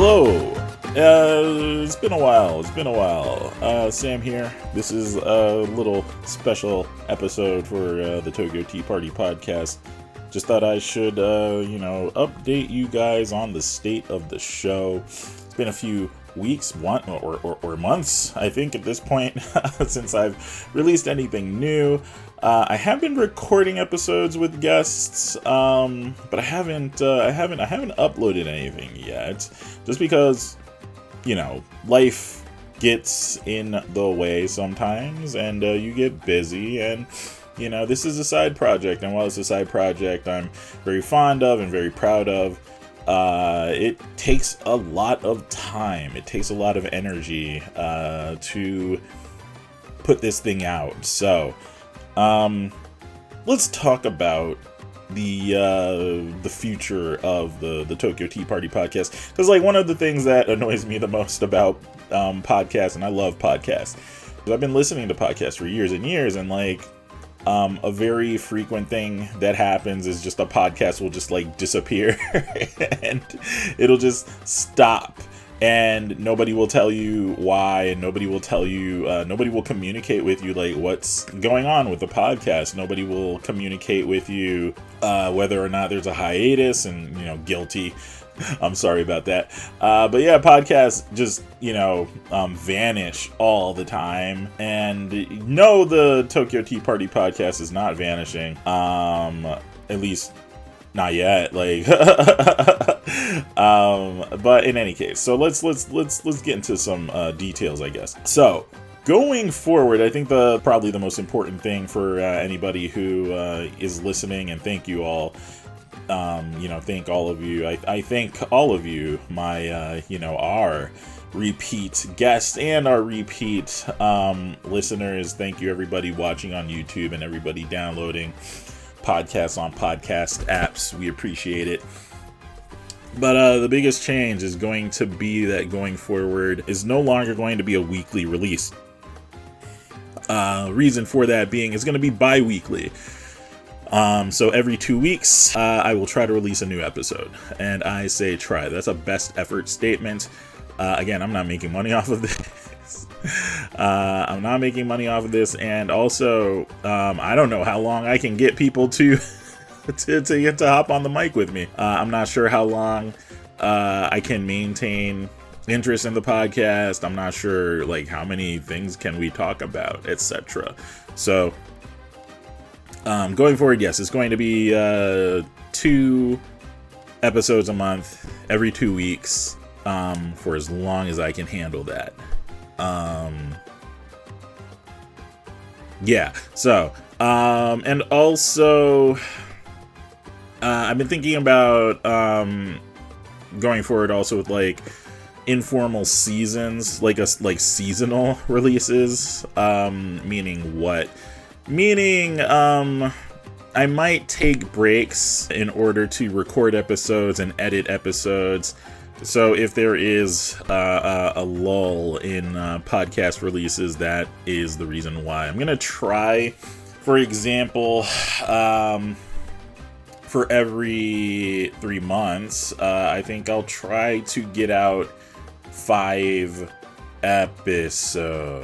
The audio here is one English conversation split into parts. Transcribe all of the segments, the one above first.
Hello. It's been a while. Sam here. This is a little special episode for the Tokyo Tea Party podcast. Just thought I should, update you guys on the state of the show. It's been a few weeks, or months, I think, at this point, since I've released anything new. I have been recording episodes with guests, but I haven't uploaded anything yet, just because, life gets in the way sometimes, and you get busy, and this is a side project, and while it's a side project I'm very fond of and very proud of, it takes a lot of time. It takes a lot of energy to put this thing out. So, let's talk about the future of the Tokyo Tea Party podcast. Because, one of the things that annoys me the most about podcasts, and I love podcasts, I've been listening to podcasts for years and years, and a very frequent thing that happens is just a podcast will just disappear and it'll just stop, and nobody will tell you why, and nobody will tell you, nobody will communicate with you what's going on with the podcast. Nobody will communicate with you whether or not there's a hiatus, and guilty. I'm sorry about that. But yeah, podcasts just, vanish all the time. And no, the Tokyo Tea Party podcast is not vanishing. At least not yet. But in any case, so let's get into some details, I guess. So, going forward, I think probably the most important thing for anybody who is listening, and thank you all. Thank all of you. I thank all of you, my, our repeat guests and our repeat listeners. Thank you, everybody watching on YouTube and everybody downloading podcasts on podcast apps. We appreciate it. But the biggest change is going to be that going forward is no longer going to be a weekly release. Reason for that being is going to be bi-weekly. So every 2 weeks, I will try to release a new episode. And I say try. That's a best effort statement. Again, I'm not making money off of this. I'm not making money off of this. And also, I don't know how long I can get people to get to hop on the mic with me. I'm not sure how long I can maintain interest in the podcast. I'm not sure, how many things can we talk about, etc. So, going forward, yes, it's going to be 2 episodes a month, every 2 weeks, for as long as I can handle that. Yeah, so, and also, I've been thinking about going forward also with informal seasons, seasonal releases, meaning what? Meaning, I might take breaks in order to record episodes and edit episodes. So if there is a lull in podcast releases, that is the reason why. I'm going to try, for example, for every 3 months, I think I'll try to get out 5 episodes.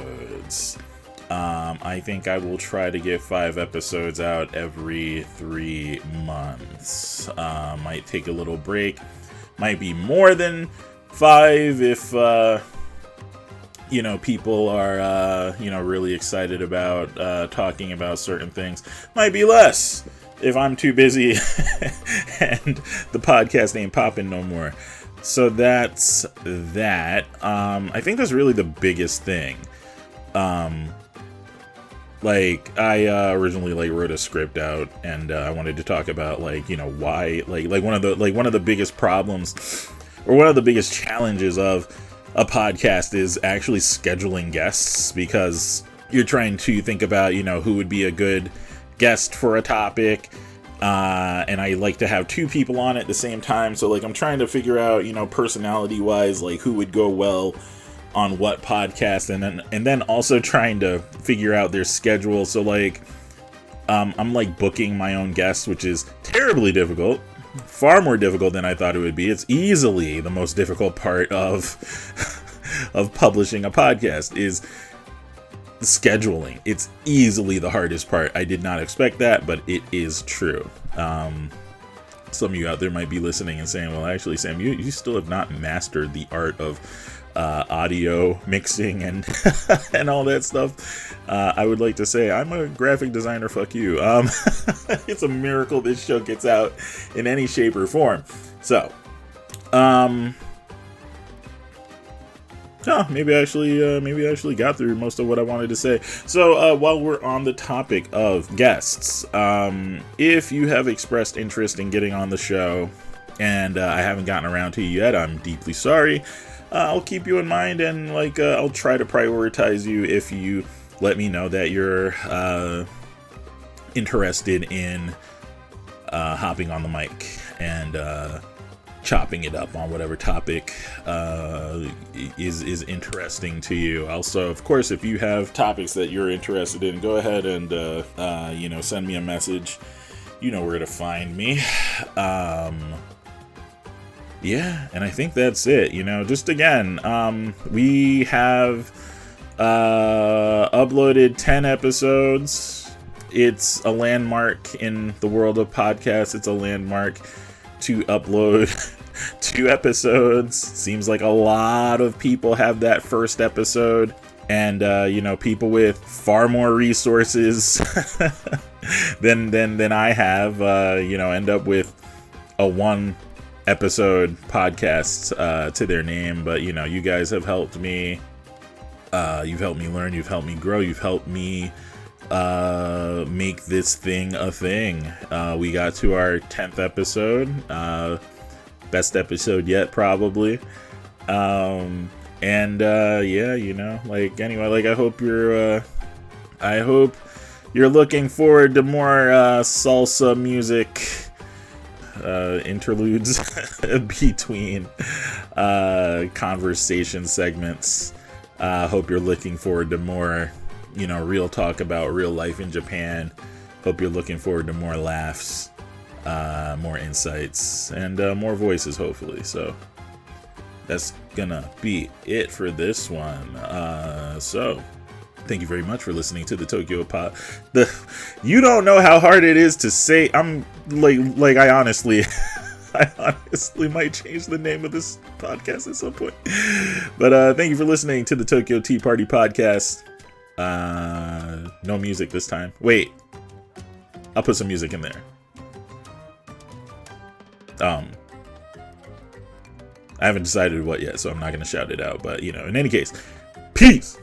I think I will try to get 5 episodes out every 3 months. Might take a little break. Might be more than 5 if, people are, really excited about talking about certain things. Might be less if I'm too busy and the podcast ain't popping no more. So that's that. I think that's really the biggest thing. I originally wrote a script out, and I wanted to talk about why one of the biggest problems, or one of the biggest challenges of a podcast is actually scheduling guests, because you're trying to think about who would be a good guest for a topic, and I like to have 2 people on at the same time, so I'm trying to figure out personality wise who would go well on what podcast, and then also trying to figure out their schedule. So I'm booking my own guests, which is terribly difficult, far more difficult than I thought it would be. It's easily the most difficult part of of publishing a podcast is scheduling. It's easily the hardest part. I did not expect that, but it is true. Some of you out there might be listening and saying, well, actually, Sam, you still have not mastered the art of audio mixing and and all that stuff. I would like to say I'm a graphic designer. Fuck you. It's a miracle this show gets out in any shape or form. So, maybe I actually got through most of what I wanted to say. So while we're on the topic of guests, if you have expressed interest in getting on the show and I haven't gotten around to you yet, I'm deeply sorry. I'll keep you in mind, and I'll try to prioritize you if you let me know that you're interested in hopping on the mic and chopping it up on whatever topic is interesting to you. Also, of course, if you have topics that you're interested in, go ahead and send me a message. You know where to find me. Yeah, and I think that's it. Just again, we have uploaded 10 episodes. It's a landmark in the world of podcasts. It's a landmark to upload 2 episodes. Seems like a lot of people have that first episode, and people with far more resources than I have end up with a 1 episode podcast to their name. But you guys have helped me. You've helped me learn. You've helped me grow. You've helped me make this thing a thing. We got to our 10th episode, best episode yet, probably. I hope you're looking forward to more salsa music interludes between conversation segments. Hope you're looking forward to more real talk about real life in Japan. Hope you're looking forward to more laughs, more insights, and more voices, hopefully. So that's gonna be it for this one. So thank you very much for listening to the Tokyo Pod. You don't know how hard it is to say. I'm I honestly might change the name of this podcast at some point. But thank you for listening to the Tokyo Tea Party Podcast. No music this time. Wait, I'll put some music in there. I haven't decided what yet, so I'm not going to shout it out. But in any case, peace.